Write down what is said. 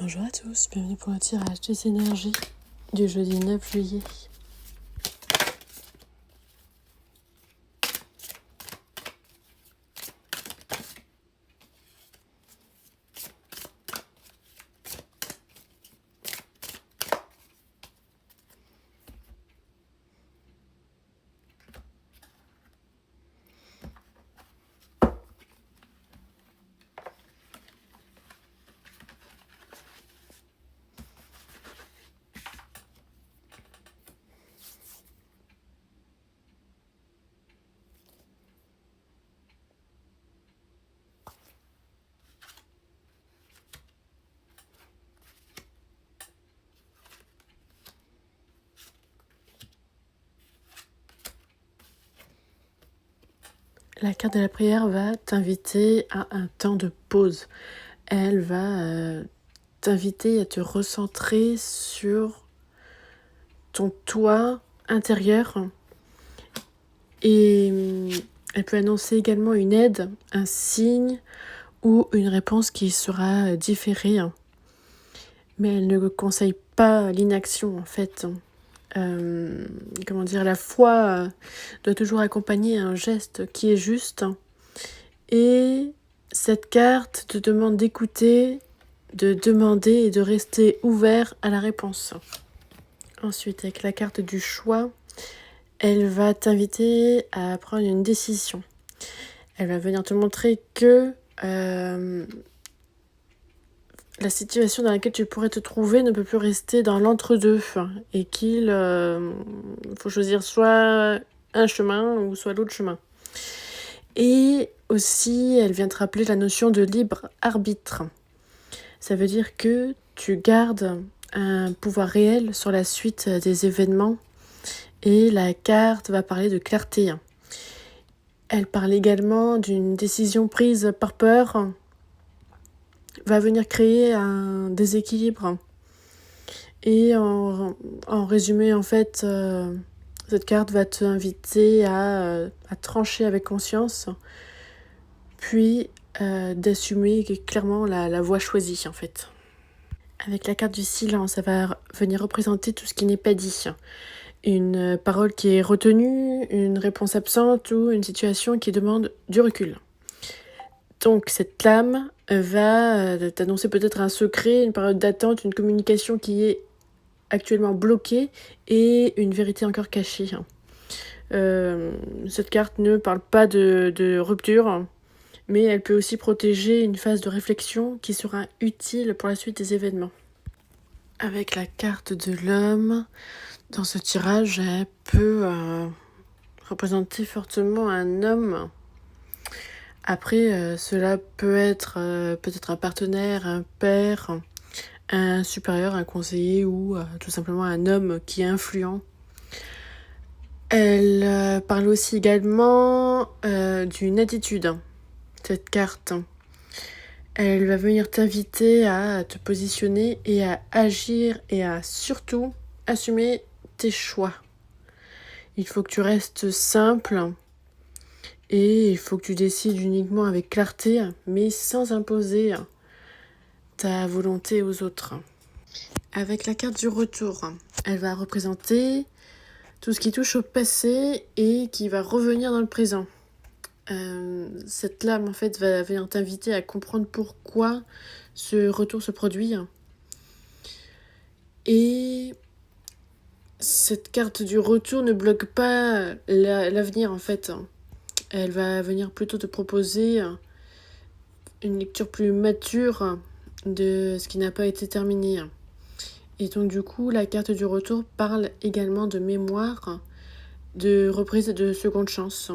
Bonjour à tous, bienvenue pour le tirage des énergies du jeudi 9 juillet. La carte de la prière va t'inviter à un temps de pause. Elle va t'inviter à te recentrer sur ton toi intérieur. Et elle peut annoncer également une aide, un signe ou une réponse qui sera différée. Mais elle ne conseille pas l'inaction en fait. La foi doit toujours accompagner un geste qui est juste. Et cette carte te demande d'écouter, de demander et de rester ouvert à la réponse. Ensuite, avec la carte du choix, elle va t'inviter à prendre une décision. Elle va venir te montrer que la situation dans laquelle tu pourrais te trouver ne peut plus rester dans l'entre-deux et qu'il faut choisir soit un chemin ou soit l'autre chemin. Et aussi, elle vient te rappeler la notion de libre arbitre. Ça veut dire que tu gardes un pouvoir réel sur la suite des événements et la carte va parler de clarté. Elle parle également d'une décision prise par peur, va venir créer un déséquilibre. Et en résumé, en fait, cette carte va t'inviter à trancher avec conscience, puis d'assumer clairement la voie choisie, en fait. Avec la carte du silence, ça va venir représenter tout ce qui n'est pas dit. Une parole qui est retenue, une réponse absente ou une situation qui demande du recul. Donc cette lame va t'annoncer peut-être un secret, une période d'attente, une communication qui est actuellement bloquée et une vérité encore cachée. Cette carte ne parle pas de rupture, mais elle peut aussi protéger une phase de réflexion qui sera utile pour la suite des événements. Avec la carte de l'homme, dans ce tirage, elle peut représenter fortement un homme. Après, cela peut être peut-être un partenaire, un père, un supérieur, un conseiller ou tout simplement un homme qui est influent. Elle parle aussi également d'une attitude, cette carte. Elle va venir t'inviter à te positionner et à agir et à surtout assumer tes choix. Il faut que tu restes simple et il faut que tu décides uniquement avec clarté, mais sans imposer ta volonté aux autres. Avec la carte du retour, elle va représenter tout ce qui touche au passé et qui va revenir dans le présent. Cette lame en fait va venir t'inviter à comprendre pourquoi ce retour se produit. Et cette carte du retour ne bloque pas l'avenir en fait. Elle va venir plutôt te proposer une lecture plus mature de ce qui n'a pas été terminé. Et donc du coup, la carte du retour parle également de mémoire, de reprise et de seconde chance.